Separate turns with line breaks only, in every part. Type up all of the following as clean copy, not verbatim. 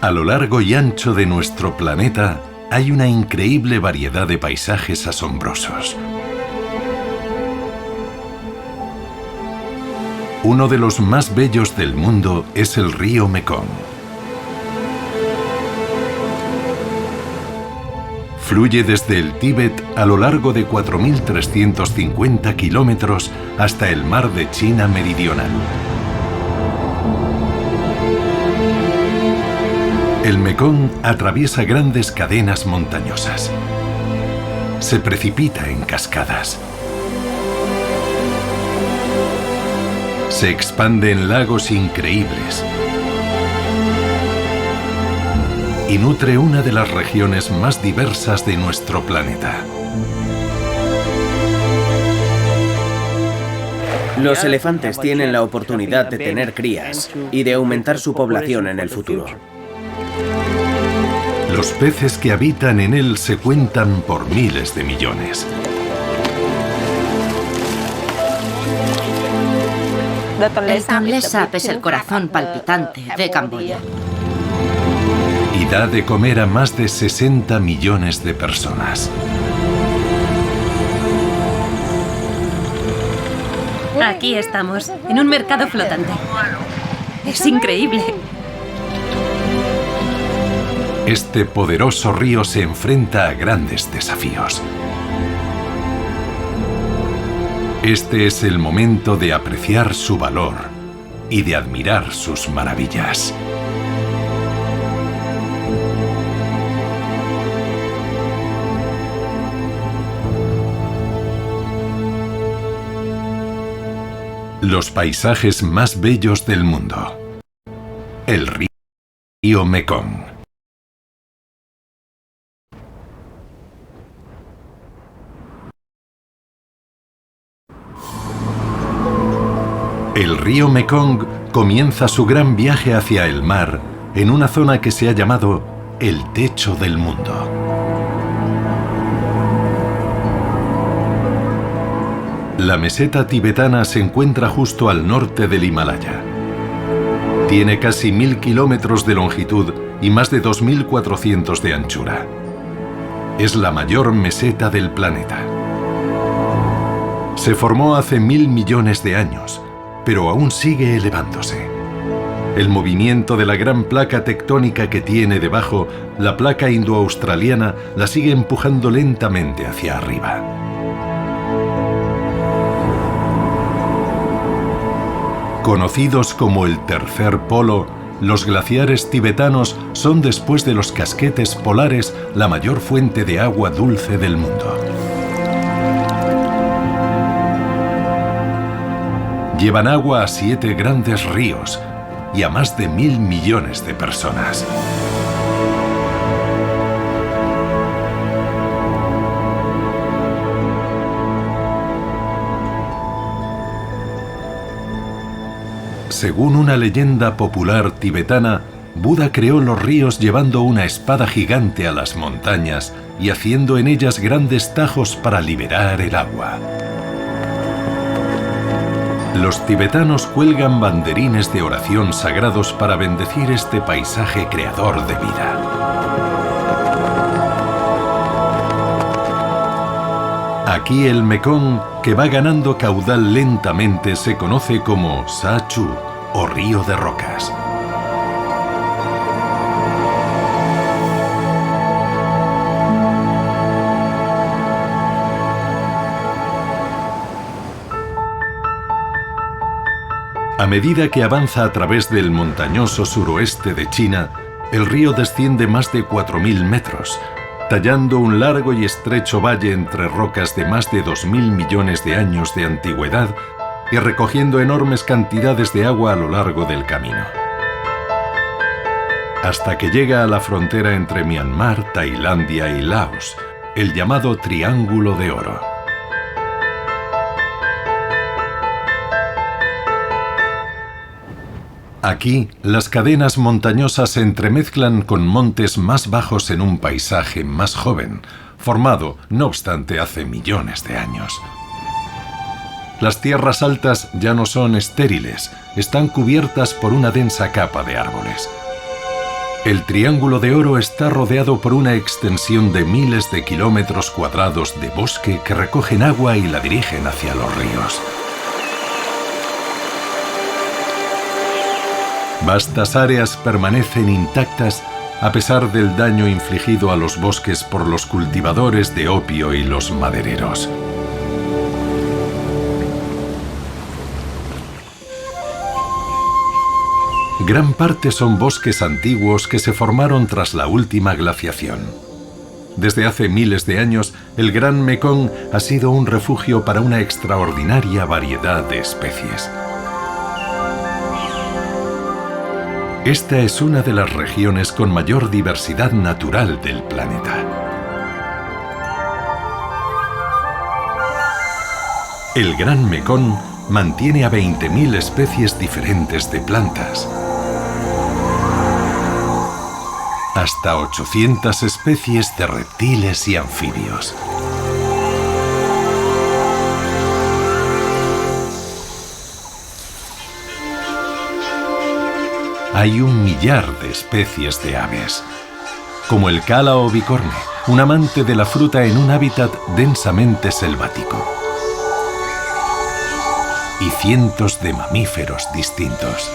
A lo largo y ancho de nuestro planeta hay una increíble variedad de paisajes asombrosos. Uno de los más bellos del mundo es el río Mekong. Fluye desde el Tíbet a lo largo de 4.350 kilómetros hasta el mar de China meridional. El Mekong atraviesa grandes cadenas montañosas. Se precipita en cascadas. Se expande en lagos increíbles. Y nutre una de las regiones más diversas de nuestro planeta.
Los elefantes tienen la oportunidad de tener crías y de aumentar su población en el futuro.
Los peces que habitan en él se cuentan por miles de millones.
El Tonlé Sap es el corazón palpitante de Camboya.
Y da de comer a más de 60 millones de personas.
Aquí estamos, en un mercado flotante. Es increíble.
Este poderoso río se enfrenta a grandes desafíos. Este es el momento de apreciar su valor y de admirar sus maravillas. Los paisajes más bellos del mundo. El río Mekong. El río Mekong comienza su gran viaje hacia el mar en una zona que se ha llamado el techo del mundo. La meseta tibetana se encuentra justo al norte del Himalaya. Tiene casi 1000 kilómetros de longitud y más de 2400 de anchura. Es la mayor meseta del planeta. Se formó hace 1000 millones de años, pero aún sigue elevándose. El movimiento de la gran placa tectónica que tiene debajo, la placa indoaustraliana, la sigue empujando lentamente hacia arriba. Conocidos como el tercer polo, los glaciares tibetanos son, después de los casquetes polares, la mayor fuente de agua dulce del mundo. Llevan agua a 7 grandes ríos y a más de 1000 millones de personas. Según una leyenda popular tibetana, Buda creó los ríos llevando una espada gigante a las montañas y haciendo en ellas grandes tajos para liberar el agua. Los tibetanos cuelgan banderines de oración sagrados para bendecir este paisaje creador de vida. Aquí el Mekong, que va ganando caudal lentamente, se conoce como Sa-Chu, o río de rocas. A medida que avanza a través del montañoso suroeste de China, el río desciende más de 4000 metros, tallando un largo y estrecho valle entre rocas de más de 2000 millones de años de antigüedad y recogiendo enormes cantidades de agua a lo largo del camino. Hasta que llega a la frontera entre Myanmar, Tailandia y Laos, el llamado Triángulo de Oro. Aquí, las cadenas montañosas se entremezclan con montes más bajos en un paisaje más joven, formado, no obstante, hace millones de años. Las tierras altas ya no son estériles, están cubiertas por una densa capa de árboles. El Triángulo de Oro está rodeado por una extensión de miles de kilómetros cuadrados de bosque que recogen agua y la dirigen hacia los ríos. Vastas áreas permanecen intactas a pesar del daño infligido a los bosques por los cultivadores de opio y los madereros. Gran parte son bosques antiguos que se formaron tras la última glaciación. Desde hace miles de años, el Gran Mekong ha sido un refugio para una extraordinaria variedad de especies. Esta es una de las regiones con mayor diversidad natural del planeta. El Gran Mekong mantiene a 20.000 especies diferentes de plantas, hasta 800 especies de reptiles y anfibios. Hay 1 millar de especies de aves, como el cálao bicorne, un amante de la fruta en un hábitat densamente selvático, y cientos de mamíferos distintos.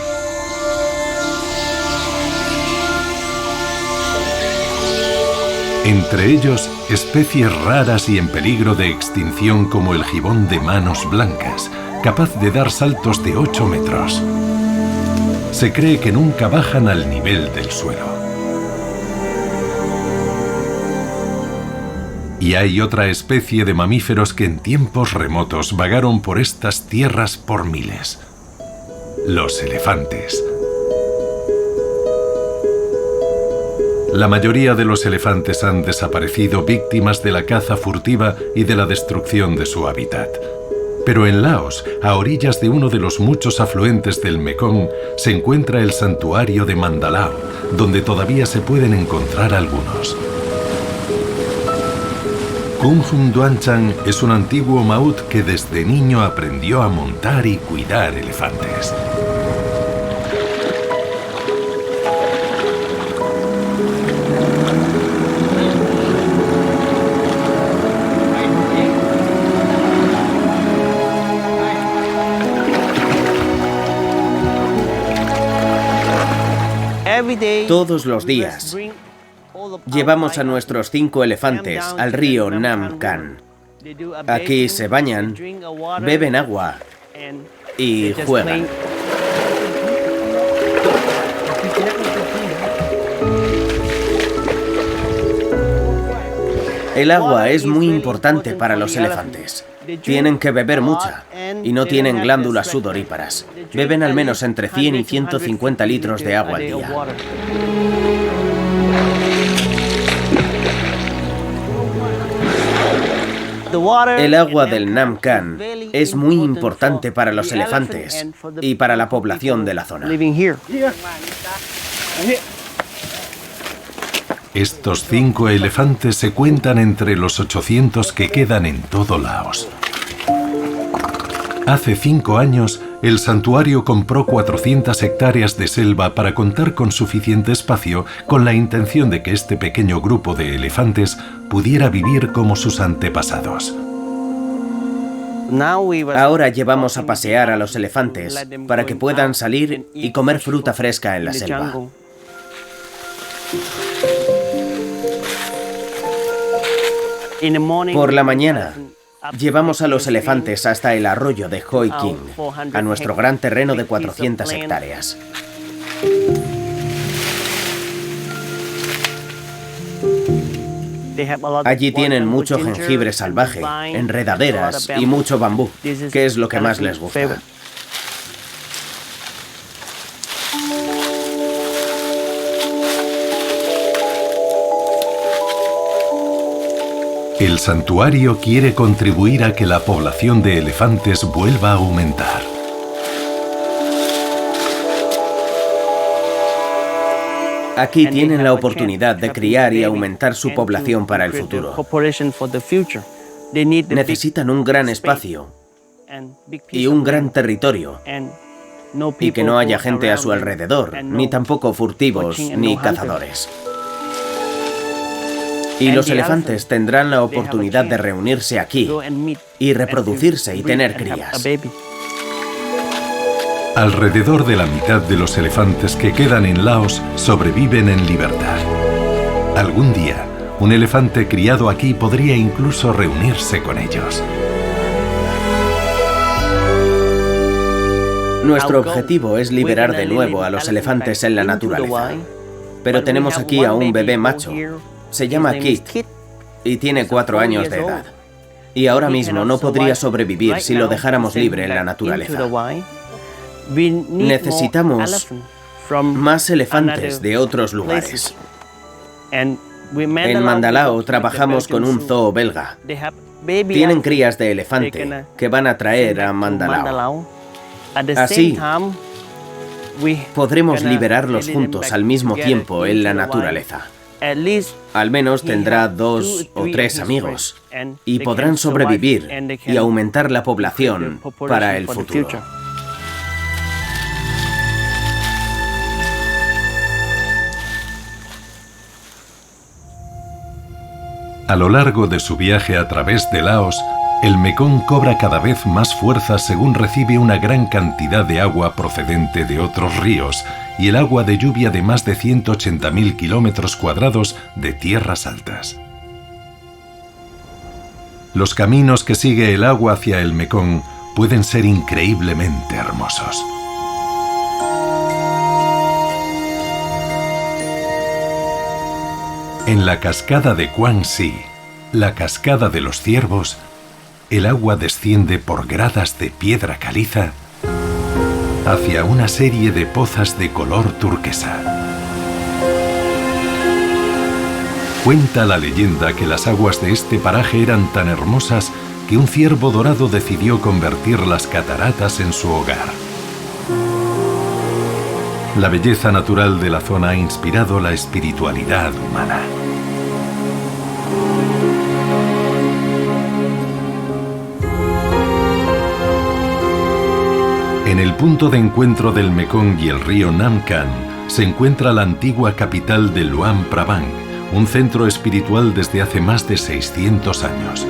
Entre ellos, especies raras y en peligro de extinción como el gibón de manos blancas, capaz de dar saltos de 8 metros. Se cree que nunca bajan al nivel del suelo. Y hay otra especie de mamíferos que en tiempos remotos vagaron por estas tierras por miles: los elefantes. La mayoría de los elefantes han desaparecido víctimas de la caza furtiva y de la destrucción de su hábitat. Pero en Laos, a orillas de uno de los muchos afluentes del Mekong, se encuentra el santuario de Mandalao, donde todavía se pueden encontrar algunos. Kumhum Duanchan es un antiguo maut que desde niño aprendió a montar y cuidar elefantes.
Todos los días llevamos a nuestros 5 elefantes al río Nam Khan. Aquí se bañan, beben agua y juegan. El agua es muy importante para los elefantes. Tienen que beber mucha y no tienen glándulas sudoríparas. Beben al menos entre 100 y 150 litros de agua al día. El agua del Nam Khan es muy importante para los elefantes y para la población de la zona.
Estos 5 elefantes se cuentan entre los 800 que quedan en todo Laos. Hace 5 años, el santuario compró 400 hectáreas de selva para contar con suficiente espacio, con la intención de que este pequeño grupo de elefantes pudiera vivir como sus antepasados.
Ahora llevamos a pasear a los elefantes para que puedan salir y comer fruta fresca en la selva. Por la mañana, llevamos a los elefantes hasta el arroyo de Hoi King, a nuestro gran terreno de 400 hectáreas. Allí tienen mucho jengibre salvaje, enredaderas y mucho bambú, que es lo que más les gusta.
El santuario quiere contribuir a que la población de elefantes vuelva a aumentar.
Aquí tienen la oportunidad de criar y aumentar su población para el futuro. Necesitan un gran espacio y un gran territorio y que no haya gente a su alrededor, ni tampoco furtivos ni cazadores. Y los elefantes tendrán la oportunidad de reunirse aquí y reproducirse y tener crías.
Alrededor de la mitad de los elefantes que quedan en Laos sobreviven en libertad. Algún día, un elefante criado aquí podría incluso reunirse con ellos.
Nuestro objetivo es liberar de nuevo a los elefantes en la naturaleza. Pero tenemos aquí a un bebé macho. Se llama Kit y tiene 4 años de edad. Y ahora mismo no podría sobrevivir si lo dejáramos libre en la naturaleza. Necesitamos más elefantes de otros lugares. En Mandalao trabajamos con un zoo belga. Tienen crías de elefante que van a traer a Mandalao. Así, podremos liberarlos juntos al mismo tiempo en la naturaleza. Al menos tendrá 2 o 3 amigos y podrán sobrevivir y aumentar la población para el futuro.
A lo largo de su viaje a través de Laos, el Mekong cobra cada vez más fuerza según recibe una gran cantidad de agua procedente de otros ríos y el agua de lluvia de más de 180.000 kilómetros cuadrados de tierras altas. Los caminos que sigue el agua hacia el Mekong pueden ser increíblemente hermosos. En la cascada de Quang Si, la cascada de los ciervos, el agua desciende por gradas de piedra caliza hacia una serie de pozas de color turquesa. Cuenta la leyenda que las aguas de este paraje eran tan hermosas que un ciervo dorado decidió convertir las cataratas en su hogar. La belleza natural de la zona ha inspirado la espiritualidad humana. En el punto de encuentro del Mekong y el río Nam Can se encuentra la antigua capital de Luang Prabang, un centro espiritual desde hace más de 600 años.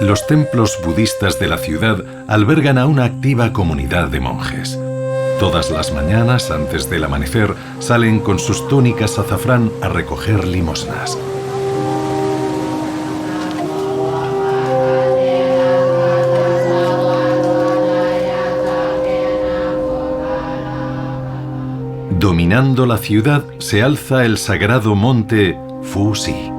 Los templos budistas de la ciudad albergan a una activa comunidad de monjes. Todas las mañanas, antes del amanecer, salen con sus túnicas azafrán a recoger limosnas. Dominando la ciudad se alza el sagrado monte Fuxi.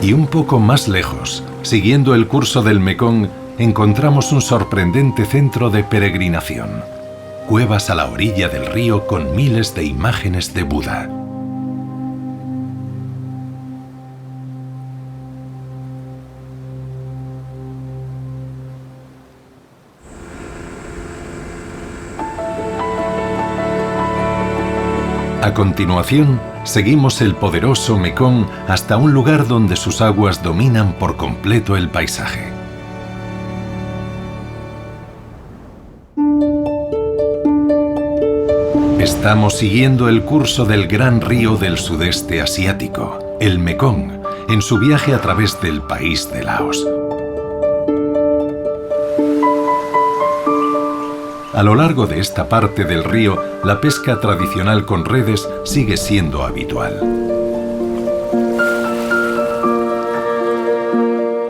Y un poco más lejos, siguiendo el curso del Mekong, encontramos un sorprendente centro de peregrinación. Cuevas a la orilla del río con miles de imágenes de Buda. A continuación, seguimos el poderoso Mekong hasta un lugar donde sus aguas dominan por completo el paisaje. Estamos siguiendo el curso del gran río del sudeste asiático, el Mekong, en su viaje a través del país de Laos. A lo largo de esta parte del río, la pesca tradicional con redes sigue siendo habitual.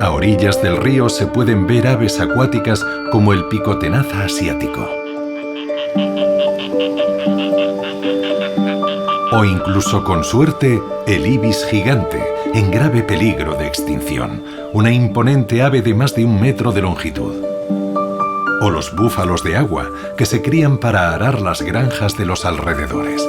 A orillas del río se pueden ver aves acuáticas como el picotenaza asiático. O incluso con suerte, el ibis gigante, en grave peligro de extinción, una imponente ave de más de 1 metro de longitud. O los búfalos de agua, que se crían para arar las granjas de los alrededores.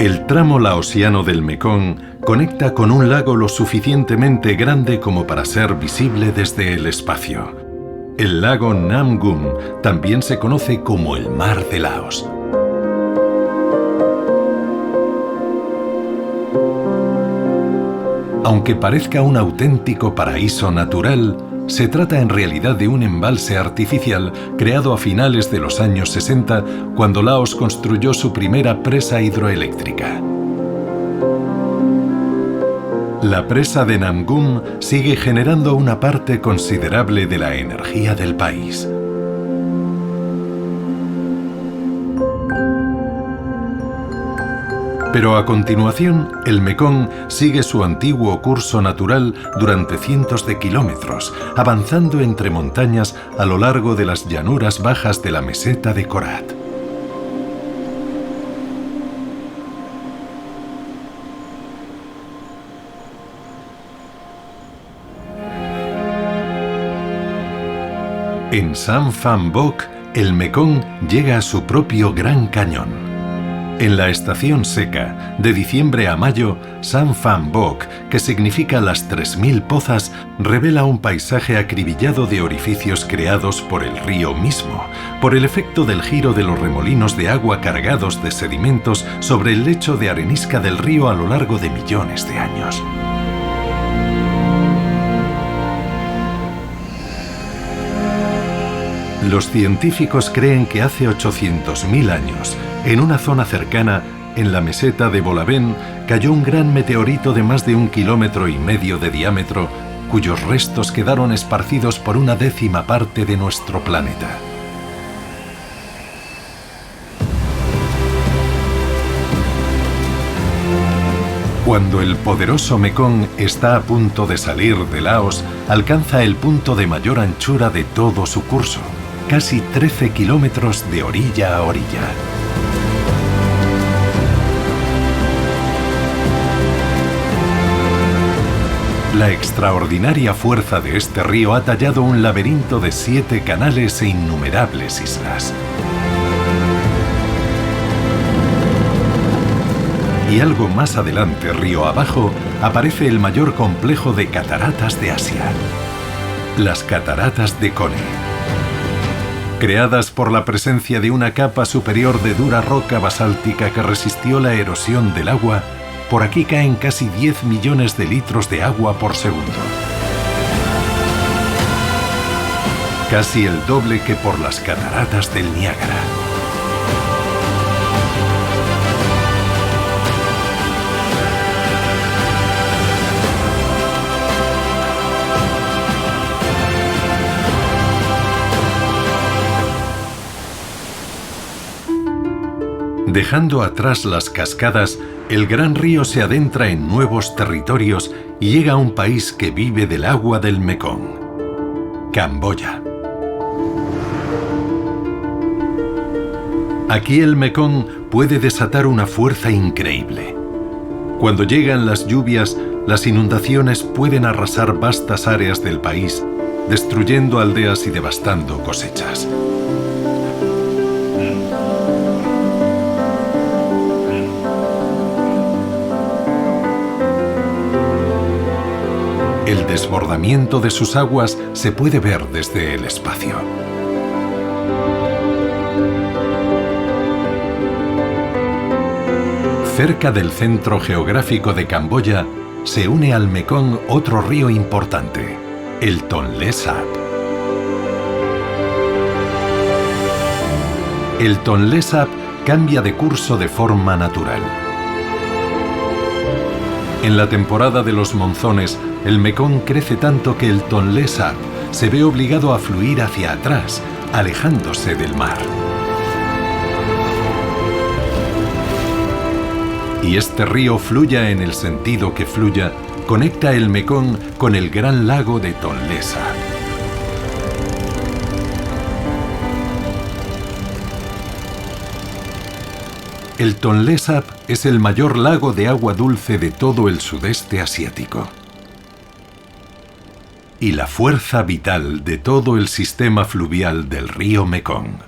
El tramo laosiano del Mekong conecta con un lago lo suficientemente grande como para ser visible desde el espacio. El lago Namgung también se conoce como el Mar de Laos. Aunque parezca un auténtico paraíso natural, se trata en realidad de un embalse artificial creado a finales de los años 60, cuando Laos construyó su primera presa hidroeléctrica. La presa de Namgung sigue generando una parte considerable de la energía del país. Pero a continuación, el Mekong sigue su antiguo curso natural durante cientos de kilómetros, avanzando entre montañas a lo largo de las llanuras bajas de la meseta de Korat. En San Phan Bok, el Mekong llega a su propio Gran Cañón. En la estación seca, de diciembre a mayo, San Phan Bok, que significa las 3000 pozas, revela un paisaje acribillado de orificios creados por el río mismo, por el efecto del giro de los remolinos de agua cargados de sedimentos sobre el lecho de arenisca del río a lo largo de millones de años. Los científicos creen que hace 800.000 años, en una zona cercana, en la meseta de Bolaben, cayó un gran meteorito de más de 1,5 kilómetros de diámetro, cuyos restos quedaron esparcidos por 1/10 parte de nuestro planeta. Cuando el poderoso Mekong está a punto de salir de Laos, alcanza el punto de mayor anchura de todo su curso, casi 13 kilómetros de orilla a orilla. La extraordinaria fuerza de este río ha tallado un laberinto de 7 canales e innumerables islas. Y algo más adelante, río abajo, aparece el mayor complejo de cataratas de Asia, las cataratas de Kone. Creadas por la presencia de una capa superior de dura roca basáltica que resistió la erosión del agua, por aquí caen casi 10 millones de litros de agua por segundo. Casi el doble que por las cataratas del Niágara. Dejando atrás las cascadas, el gran río se adentra en nuevos territorios y llega a un país que vive del agua del Mekong: Camboya. Aquí el Mekong puede desatar una fuerza increíble. Cuando llegan las lluvias, las inundaciones pueden arrasar vastas áreas del país, destruyendo aldeas y devastando cosechas. El desbordamiento de sus aguas se puede ver desde el espacio. Cerca del centro geográfico de Camboya, se une al Mekong otro río importante, el Tonlé Sap. El Tonlé Sap cambia de curso de forma natural. En la temporada de los monzones, el Mekong crece tanto que el Tonlé Sap se ve obligado a fluir hacia atrás, alejándose del mar. Y este río, fluya en el sentido que fluya, conecta el Mekong con el gran lago de Tonlé Sap. El Tonlé Sap es el mayor lago de agua dulce de todo el sudeste asiático. Y la fuerza vital de todo el sistema fluvial del río Mekong.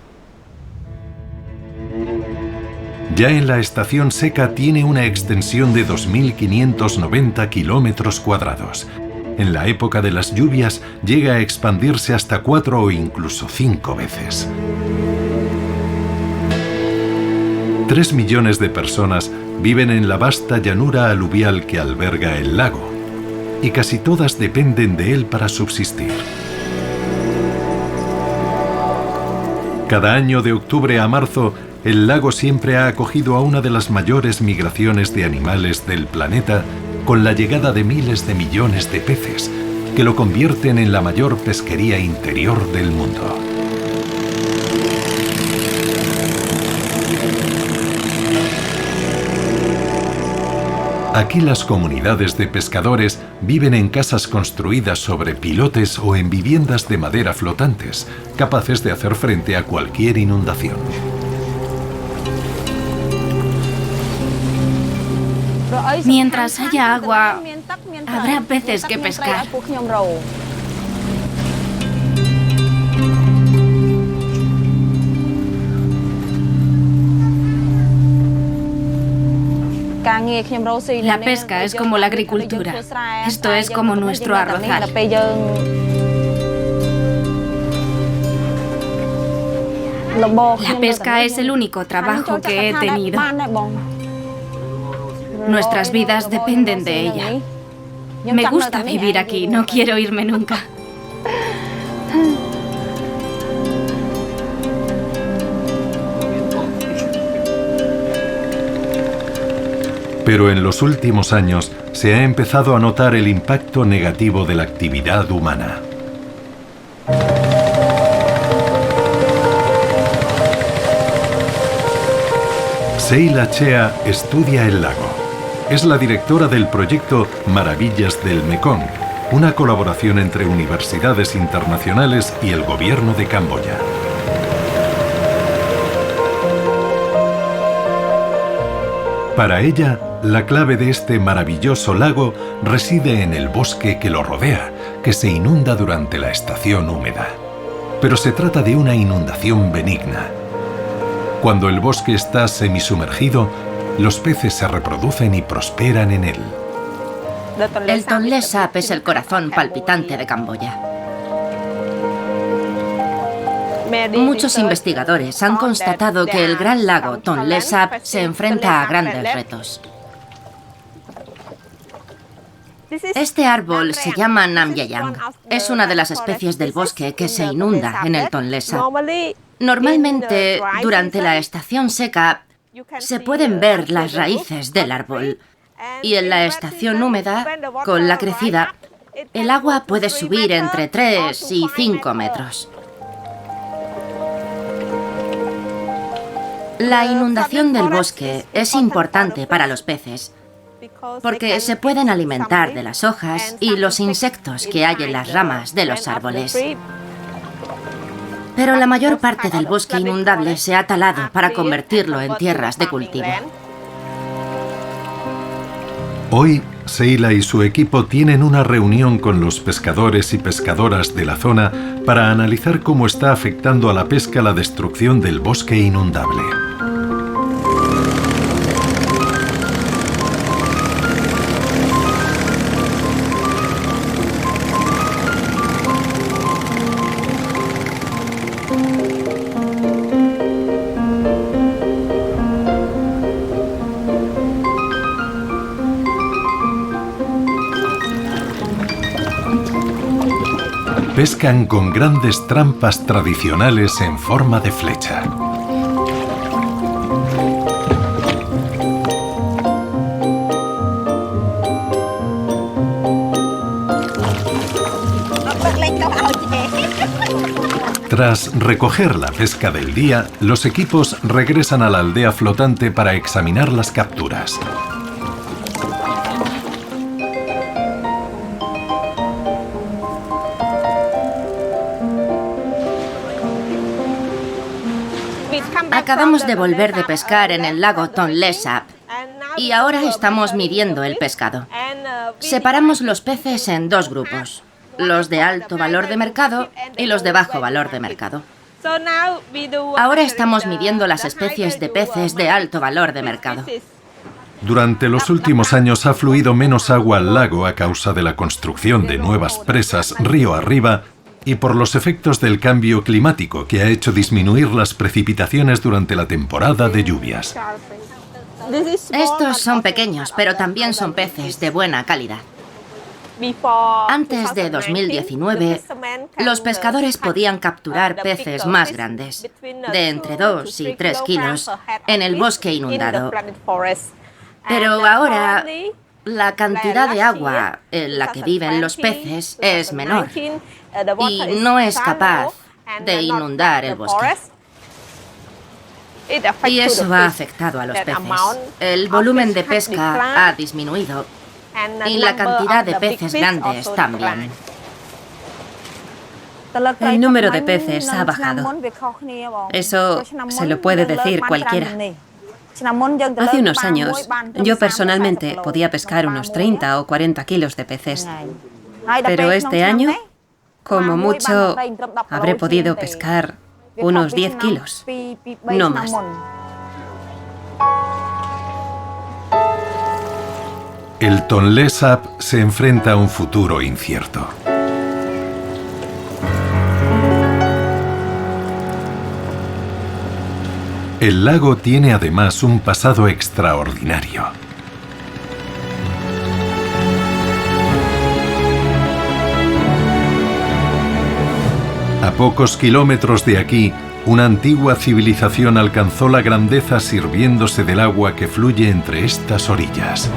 Ya en la estación seca tiene una extensión de 2.590 kilómetros cuadrados. En la época de las lluvias llega a expandirse hasta 4 o incluso 5 veces. 3 millones de personas viven en la vasta llanura aluvial que alberga el lago, y casi todas dependen de él para subsistir. Cada año de octubre a marzo, el lago siempre ha acogido a una de las mayores migraciones de animales del planeta, con la llegada de miles de millones de peces, que lo convierten en la mayor pesquería interior del mundo. Aquí las comunidades de pescadores viven en casas construidas sobre pilotes o en viviendas de madera flotantes, capaces de hacer frente a cualquier inundación.
Mientras haya agua, habrá peces que pescar. La pesca es como la agricultura. Esto es como nuestro arrozal. La pesca es el único trabajo que he tenido. Nuestras vidas dependen de ella. Me gusta vivir aquí, no quiero irme nunca.
Pero en los últimos años se ha empezado a notar el impacto negativo de la actividad humana. Seila Chea estudia el lago. Es la directora del proyecto Maravillas del Mekong, una colaboración entre universidades internacionales y el gobierno de Camboya. Para ella, la clave de este maravilloso lago reside en el bosque que lo rodea, que se inunda durante la estación húmeda. Pero se trata de una inundación benigna. Cuando el bosque está semisumergido, los peces se reproducen y prosperan en él.
El Tonlé Sap es el corazón palpitante de Camboya. Muchos investigadores han constatado que el gran lago Tonlé Sap se enfrenta a grandes retos. Este árbol se llama Namyayang. Es una de las especies del bosque que se inunda en el Tonlé Sap. Normalmente, durante la estación seca, se pueden ver las raíces del árbol. Y en la estación húmeda, con la crecida, el agua puede subir entre 3 y 5 metros. La inundación del bosque es importante para los peces, porque se pueden alimentar de las hojas y los insectos que hay en las ramas de los árboles. Pero la mayor parte del bosque inundable se ha talado para convertirlo en tierras de cultivo.
Hoy, Seila y su equipo tienen una reunión con los pescadores y pescadoras de la zona para analizar cómo está afectando a la pesca la destrucción del bosque inundable. Pescan con grandes trampas tradicionales en forma de flecha. Tras recoger la pesca del día, los equipos regresan a la aldea flotante para examinar las capturas.
Acabamos de volver de pescar en el lago Tonlé Sap y ahora estamos midiendo el pescado. Separamos los peces en dos grupos, los de alto valor de mercado y los de bajo valor de mercado. Ahora estamos midiendo las especies de peces de alto valor de mercado.
Durante los últimos años ha fluido menos agua al lago a causa de la construcción de nuevas presas río arriba y por los efectos del cambio climático que ha hecho disminuir las precipitaciones durante la temporada de lluvias.
Estos son pequeños, pero también son peces de buena calidad. Antes de 2019, los pescadores podían capturar peces más grandes, de entre 2 y 3 kilos, en el bosque inundado. Pero ahora, la cantidad de agua en la que viven los peces es menor y no es capaz de inundar el bosque. Y eso ha afectado a los peces. El volumen de pesca ha disminuido y la cantidad de peces grandes también.
El número de peces ha bajado. Eso se lo puede decir cualquiera. Hace unos años, yo personalmente podía pescar unos 30 o 40 kilos de peces. Pero este año, como mucho, habré podido pescar unos 10 kilos, no más.
El Tonlé Sap se enfrenta a un futuro incierto. El lago tiene además un pasado extraordinario. A pocos kilómetros de aquí, una antigua civilización alcanzó la grandeza sirviéndose del agua que fluye entre estas orillas.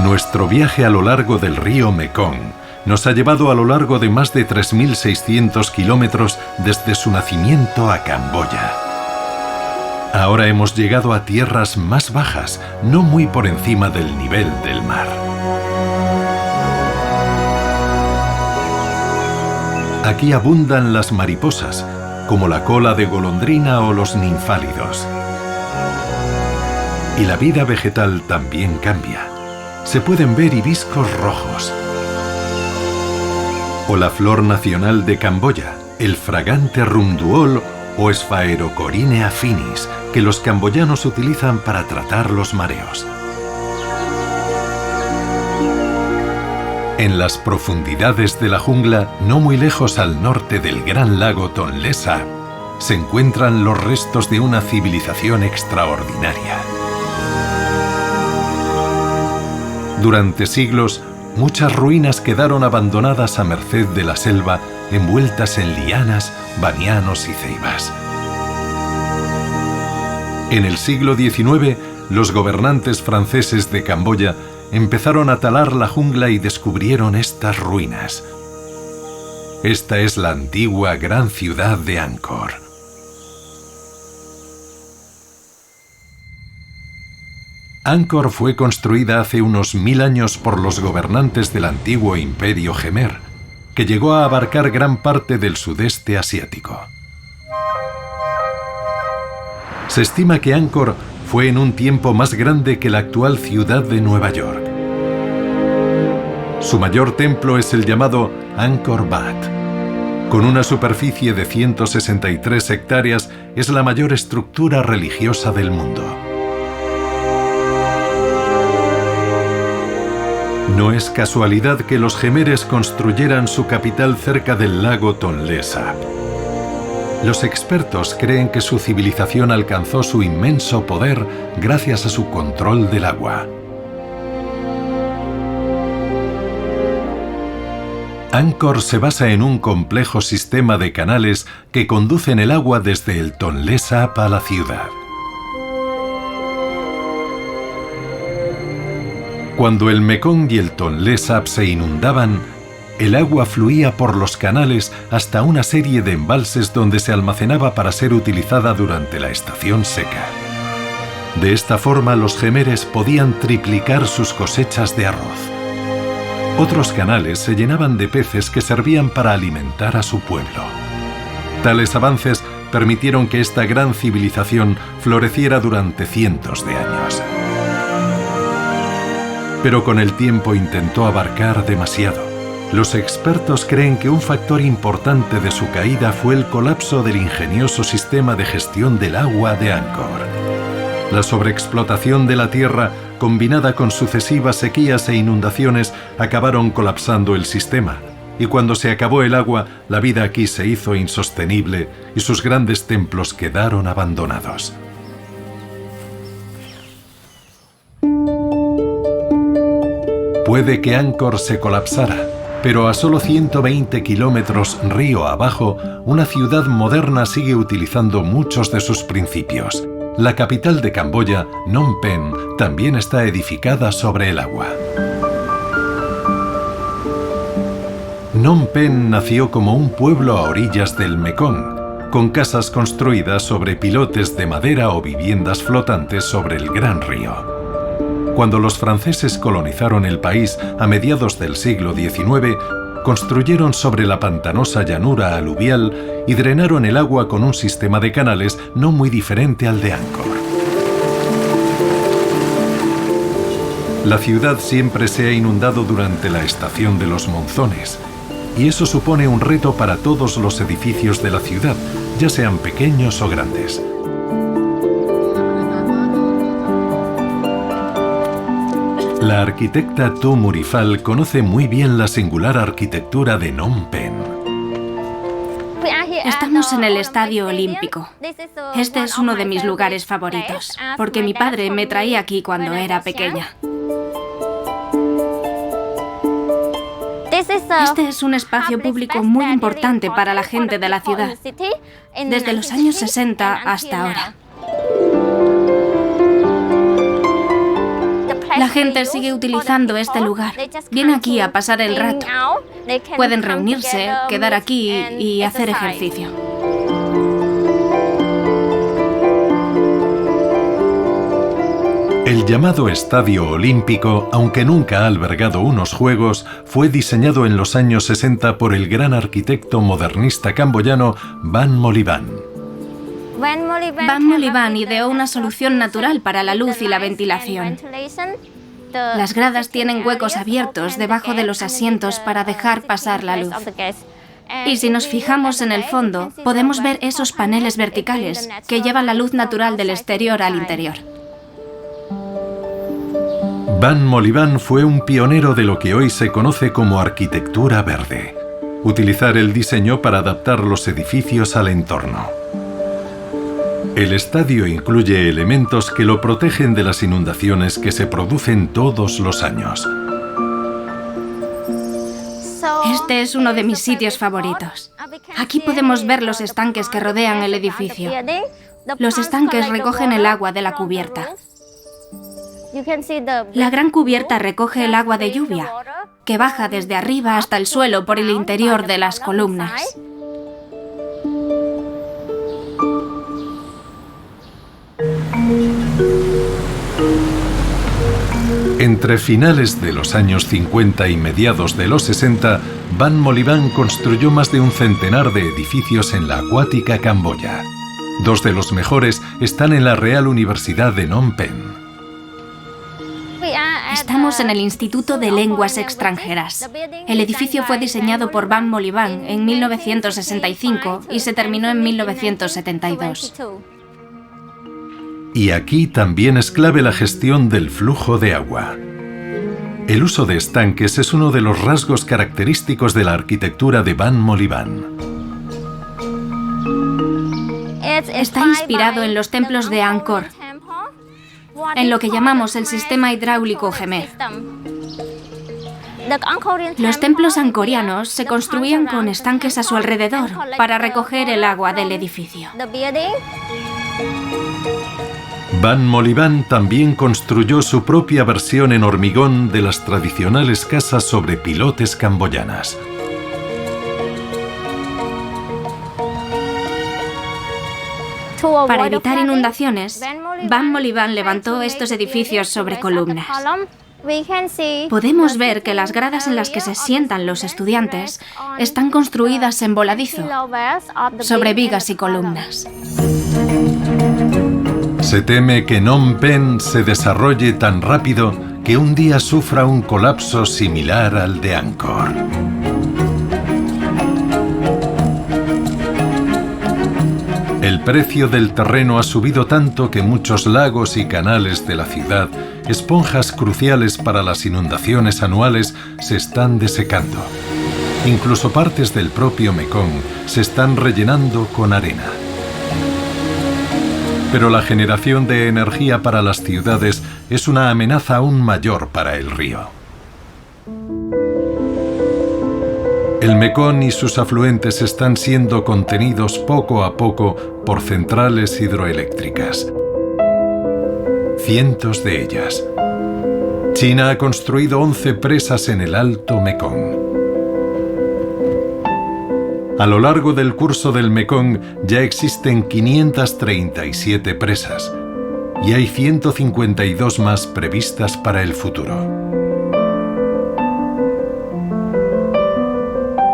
Nuestro viaje a lo largo del río Mekong nos ha llevado a lo largo de más de 3.600 kilómetros desde su nacimiento a Camboya. Ahora hemos llegado a tierras más bajas, no muy por encima del nivel del mar. Aquí abundan las mariposas, como la cola de golondrina o los ninfálidos. Y la vida vegetal también cambia. Se pueden ver hibiscos rojos. O la flor nacional de Camboya, el fragante runduol o Sphaerocorinea finis, que los camboyanos utilizan para tratar los mareos. En las profundidades de la jungla, no muy lejos al norte del gran lago Tonlé Sap, se encuentran los restos de una civilización extraordinaria. Durante siglos, muchas ruinas quedaron abandonadas a merced de la selva, envueltas en lianas, banianos y ceibas. En el siglo XIX, los gobernantes franceses de Camboya empezaron a talar la jungla y descubrieron estas ruinas. Esta es la antigua gran ciudad de Angkor. Angkor fue construida hace unos 1000 años por los gobernantes del antiguo Imperio Jemer, que llegó a abarcar gran parte del sudeste asiático. Se estima que Angkor fue en un tiempo más grande que la actual ciudad de Nueva York. Su mayor templo es el llamado Angkor Wat. Con una superficie de 163 hectáreas, es la mayor estructura religiosa del mundo. No es casualidad que los jemeres construyeran su capital cerca del lago Tonlé Sap. Los expertos creen que su civilización alcanzó su inmenso poder gracias a su control del agua. Angkor se basa en un complejo sistema de canales que conducen el agua desde el Tonlé Sap a la ciudad. Cuando el Mekong y el Tonlé Sap se inundaban, el agua fluía por los canales hasta una serie de embalses donde se almacenaba para ser utilizada durante la estación seca. De esta forma, los jemeres podían triplicar sus cosechas de arroz. Otros canales se llenaban de peces que servían para alimentar a su pueblo. Tales avances permitieron que esta gran civilización floreciera durante cientos de años. pero con el tiempo intentó abarcar demasiado. Los expertos creen que un factor importante de su caída fue el colapso del ingenioso sistema de gestión del agua de Angkor. La sobreexplotación de la tierra, combinada con sucesivas sequías e inundaciones, acabaron colapsando el sistema. Y cuando se acabó el agua, la vida aquí se hizo insostenible y sus grandes templos quedaron abandonados. Puede que Angkor se colapsara, pero a solo 120 kilómetros río abajo, una ciudad moderna sigue utilizando muchos de sus principios. La capital de Camboya, Phnom Penh, también está edificada sobre el agua. Phnom Penh nació como un pueblo a orillas del Mekong, con casas construidas sobre pilotes de madera o viviendas flotantes sobre el gran río. Cuando los franceses colonizaron el país a mediados del siglo XIX, construyeron sobre la pantanosa llanura aluvial y drenaron el agua con un sistema de canales no muy diferente al de Angkor. La ciudad siempre se ha inundado durante la estación de los monzones, y eso supone un reto para todos los edificios de la ciudad, ya sean pequeños o grandes. La arquitecta Tu Murifal conoce muy bien la singular arquitectura de Phnom Penh.
Estamos en el Estadio Olímpico. Este es uno de mis lugares favoritos, porque mi padre me traía aquí cuando era pequeña. Este es un espacio público muy importante para la gente de la ciudad, desde los años 60 hasta ahora. La gente sigue utilizando este lugar. Viene aquí a pasar el rato. Pueden reunirse, quedar aquí y hacer ejercicio.
El llamado Estadio Olímpico, aunque nunca ha albergado unos Juegos, fue diseñado en los años 60 por el gran arquitecto modernista camboyano Van Molivan.
Van Molivan ideó una solución natural para la luz y la ventilación. Las gradas tienen huecos abiertos debajo de los asientos para dejar pasar la luz. Y si nos fijamos en el fondo, podemos ver esos paneles verticales que llevan la luz natural del exterior al interior.
Van Molivan fue un pionero de lo que hoy se conoce como arquitectura verde. Utilizar el diseño para adaptar los edificios al entorno. El estadio incluye elementos que lo protegen de las inundaciones que se producen todos los años.
Este es uno de mis sitios favoritos. Aquí podemos ver los estanques que rodean el edificio. Los estanques recogen el agua de la cubierta. La gran cubierta recoge el agua de lluvia, que baja desde arriba hasta el suelo por el interior de las columnas.
Entre finales de los años 50 y mediados de los 60, Van Molivan construyó más de un centenar de edificios en la acuática Camboya. Dos de los mejores están en la Real Universidad de Phnom Penh.
Estamos en el Instituto de Lenguas Extranjeras. El edificio fue diseñado por Van Molivan en 1965 y se terminó en 1972.
Y aquí también es clave la gestión del flujo de agua. El uso de estanques es uno de los rasgos característicos de la arquitectura de Van Molivan.
Está inspirado en los templos de Angkor, en lo que llamamos el sistema hidráulico Khmer. Los templos angkorianos se construían con estanques a su alrededor para recoger el agua del edificio.
Van Molivan también construyó su propia versión en hormigón de las tradicionales casas sobre pilotes camboyanas.
Para evitar inundaciones, Van Molivan levantó estos edificios sobre columnas. Podemos ver que las gradas en las que se sientan los estudiantes están construidas en voladizo, sobre vigas y columnas.
Se teme que Phnom Penh se desarrolle tan rápido que un día sufra un colapso similar al de Angkor. El precio del terreno ha subido tanto que muchos lagos y canales de la ciudad, esponjas cruciales para las inundaciones anuales, se están desecando. Incluso partes del propio Mekong se están rellenando con arena. Pero la generación de energía para las ciudades es una amenaza aún mayor para el río. El Mekong y sus afluentes están siendo contenidos poco a poco por centrales hidroeléctricas. Cientos de ellas. China ha construido 11 presas en el Alto Mekong. A lo largo del curso del Mekong ya existen 537 presas y hay 152 más previstas para el futuro.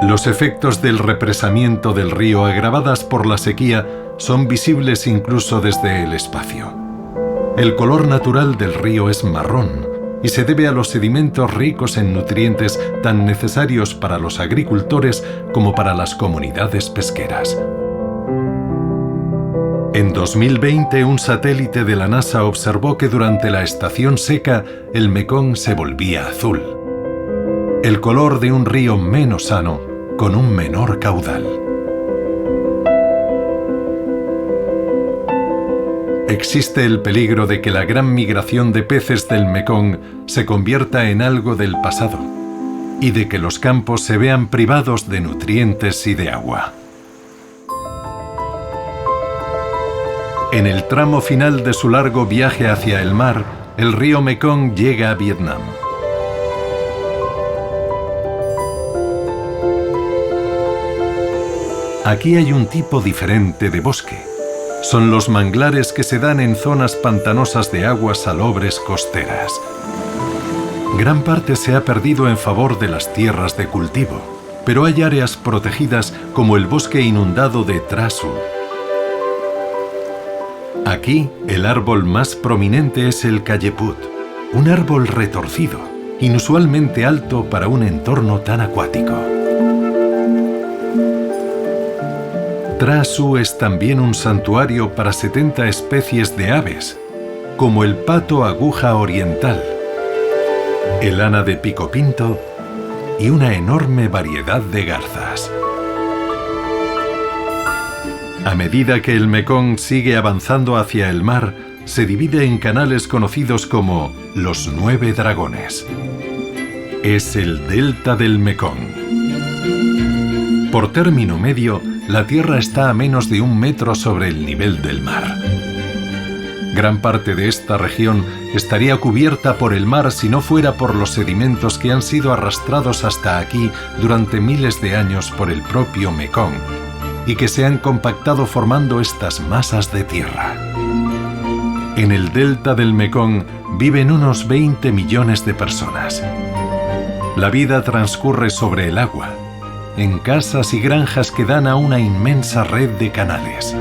Los efectos del represamiento del río agravadas por la sequía son visibles incluso desde el espacio. El color natural del río es marrón y se debe a los sedimentos ricos en nutrientes tan necesarios para los agricultores como para las comunidades pesqueras. En 2020, un satélite de la NASA observó que durante la estación seca el Mekong se volvía azul. El color de un río menos sano, con un menor caudal. Existe el peligro de que la gran migración de peces del Mekong se convierta en algo del pasado y de que los campos se vean privados de nutrientes y de agua. En el tramo final de su largo viaje hacia el mar, el río Mekong llega a Vietnam. Aquí hay un tipo diferente de bosque. Son los manglares que se dan en zonas pantanosas de aguas salobres costeras. Gran parte se ha perdido en favor de las tierras de cultivo, pero hay áreas protegidas como el bosque inundado de Tra Su. Aquí, el árbol más prominente es el cayeput, un árbol retorcido, inusualmente alto para un entorno tan acuático. Tra Su es también un santuario para 70 especies de aves, como el pato aguja oriental, el ana de pico pinto y una enorme variedad de garzas. A medida que el Mekong sigue avanzando hacia el mar, se divide en canales conocidos como los 9 dragones. Es el delta del Mekong. Por término medio, la tierra está a menos de 1 metro sobre el nivel del mar. Gran parte de esta región estaría cubierta por el mar si no fuera por los sedimentos que han sido arrastrados hasta aquí durante miles de años por el propio Mekong y que se han compactado formando estas masas de tierra. En el delta del Mekong viven unos 20 millones de personas. La vida transcurre sobre el agua, en casas y granjas que dan a una inmensa red de canales.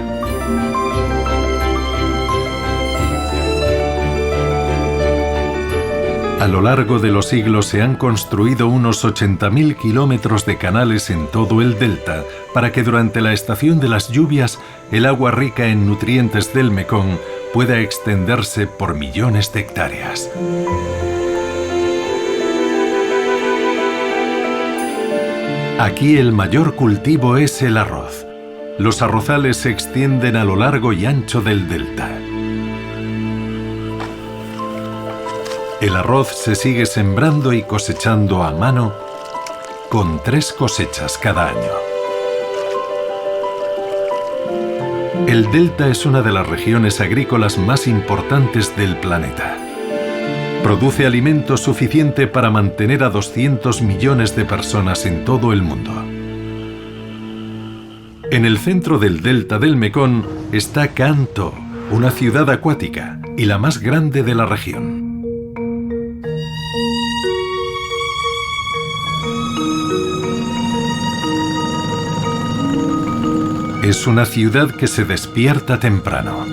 A lo largo de los siglos se han construido unos 80.000 kilómetros de canales en todo el delta para que durante la estación de las lluvias el agua rica en nutrientes del Mekong pueda extenderse por millones de hectáreas. Aquí el mayor cultivo es el arroz. Los arrozales se extienden a lo largo y ancho del delta. El arroz se sigue sembrando y cosechando a mano, con 3 cosechas cada año. El delta es una de las regiones agrícolas más importantes del planeta. Produce alimento suficiente para mantener a 200 millones de personas en todo el mundo. En el centro del delta del Mekong está Can Tho, una ciudad acuática y la más grande de la región. Es una ciudad que se despierta temprano.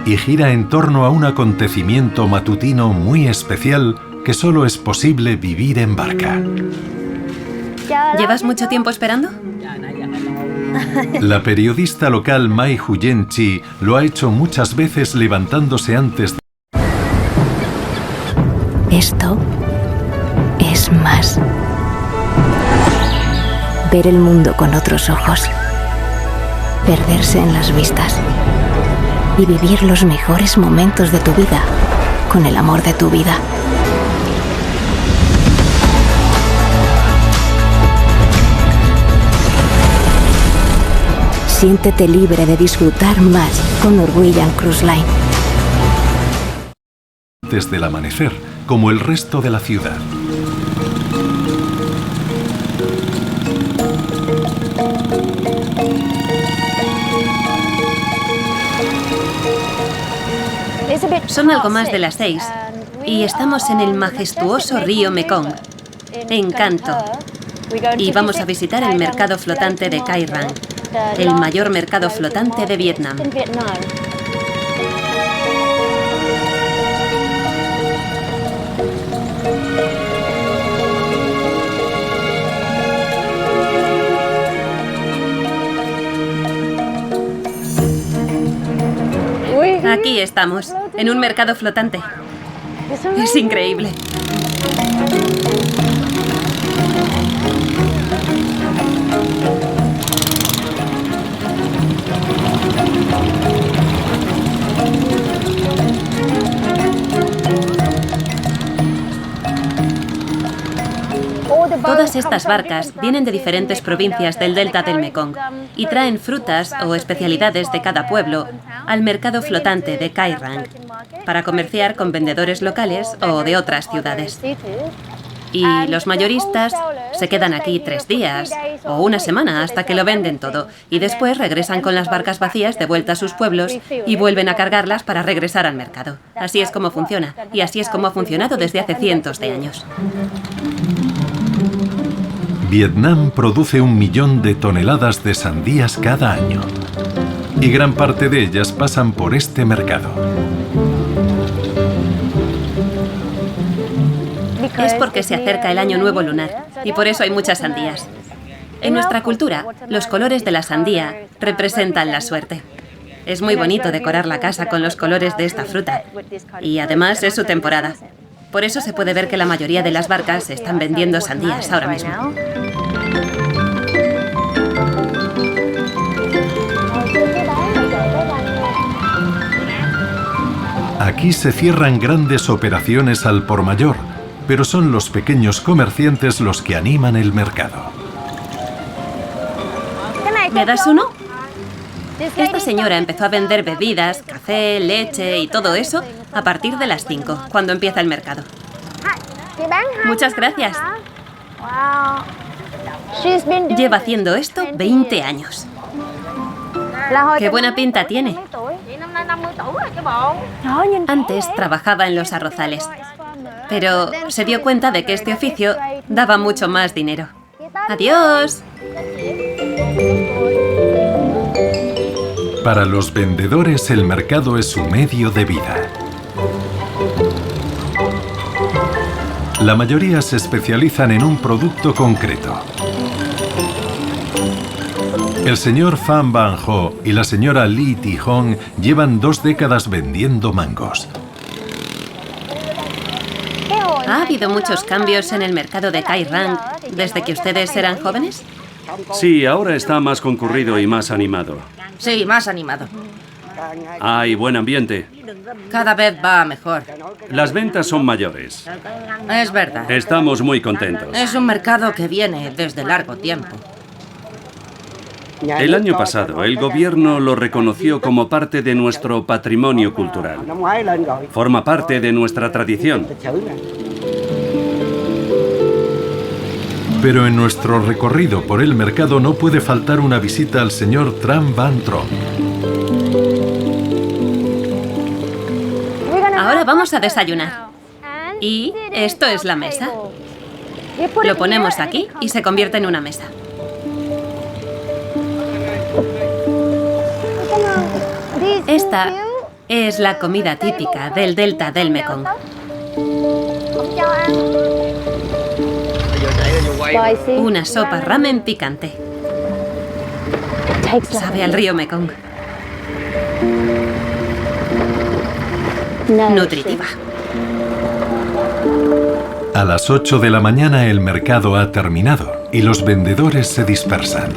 y gira en torno a un acontecimiento matutino muy especial que solo es posible vivir en barca.
¿Llevas mucho tiempo esperando?
La periodista local Mai Huyen-chi lo ha hecho muchas veces levantándose antes de...
Esto es más. Ver el mundo con otros ojos. Perderse en las vistas. Y vivir los mejores momentos de tu vida con el amor de tu vida. Siéntete libre de disfrutar más con Norwegian Cruise Line.
Desde el amanecer, como el resto de la ciudad.
Son algo más de las 6 y estamos en el majestuoso río Mekong, en Kanto. Y vamos a visitar el mercado flotante de Cai Rang, el mayor mercado flotante de Vietnam. Aquí estamos, en un mercado flotante. Es increíble. Todas estas barcas vienen de diferentes provincias del delta del Mekong y traen frutas o especialidades de cada pueblo al mercado flotante de Cai Rang para comerciar con vendedores locales o de otras ciudades. Y los mayoristas se quedan aquí 3 días o una semana hasta que lo venden todo y después regresan con las barcas vacías de vuelta a sus pueblos y vuelven a cargarlas para regresar al mercado. Así es como funciona y así es como ha funcionado desde hace cientos de años.
Vietnam produce 1 millón de toneladas de sandías cada año y gran parte de ellas pasan por este mercado.
Es porque se acerca el año nuevo lunar y por eso hay muchas sandías. En nuestra cultura, los colores de la sandía representan la suerte. Es muy bonito decorar la casa con los colores de esta fruta y además es su temporada. Por eso se puede ver que la mayoría de las barcas están vendiendo sandías ahora mismo.
Aquí se cierran grandes operaciones al por mayor, pero son los pequeños comerciantes los que animan el mercado.
¿Me das uno? Esta señora empezó a vender bebidas, café, leche y todo eso a partir de las 5, cuando empieza el mercado. Muchas gracias. Lleva haciendo esto 20 años. ¡Qué buena pinta tiene! Antes trabajaba en los arrozales, pero se dio cuenta de que este oficio daba mucho más dinero. ¡Adiós!
Para los vendedores, el mercado es su medio de vida. La mayoría se especializan en un producto concreto. El señor Pham Van Ho y la señora Lee Ti Hong llevan 2 décadas vendiendo mangos.
¿Ha habido muchos cambios en el mercado de Cai Rang desde que ustedes eran jóvenes?
Sí, ahora está más concurrido y más animado.
Sí, más animado.
Hay buen ambiente.
Cada vez va mejor.
Las ventas son mayores.
Es verdad.
Estamos muy contentos.
Es un mercado que viene desde largo tiempo.
El año pasado, el gobierno lo reconoció como parte de nuestro patrimonio cultural. Forma parte de nuestra tradición.
Pero en nuestro recorrido por el mercado no puede faltar una visita al señor Tram Van Trom.
Ahora vamos a desayunar. Y esto es la mesa. Lo ponemos aquí y se convierte en una mesa. Esta Es la comida típica del delta del Mekong. Una sopa ramen picante. Sabe al río Mekong. Nutritiva.
A las 8 de la mañana el mercado ha terminado y los vendedores se dispersan.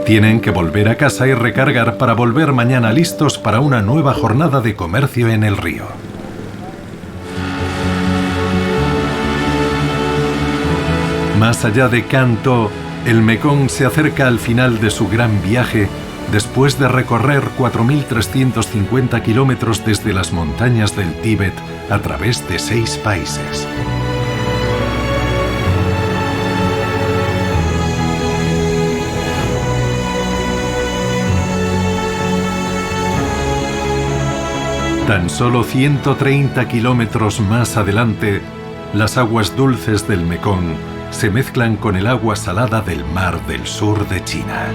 Tienen que volver a casa y recargar para volver mañana listos para una nueva jornada de comercio en el río. Más allá de Can Tho, el Mekong se acerca al final de su gran viaje después de recorrer 4.350 kilómetros desde las montañas del Tíbet a través de 6 países. Tan solo 130 kilómetros más adelante, las aguas dulces del Mekong se mezclan con el agua salada del mar del sur de China.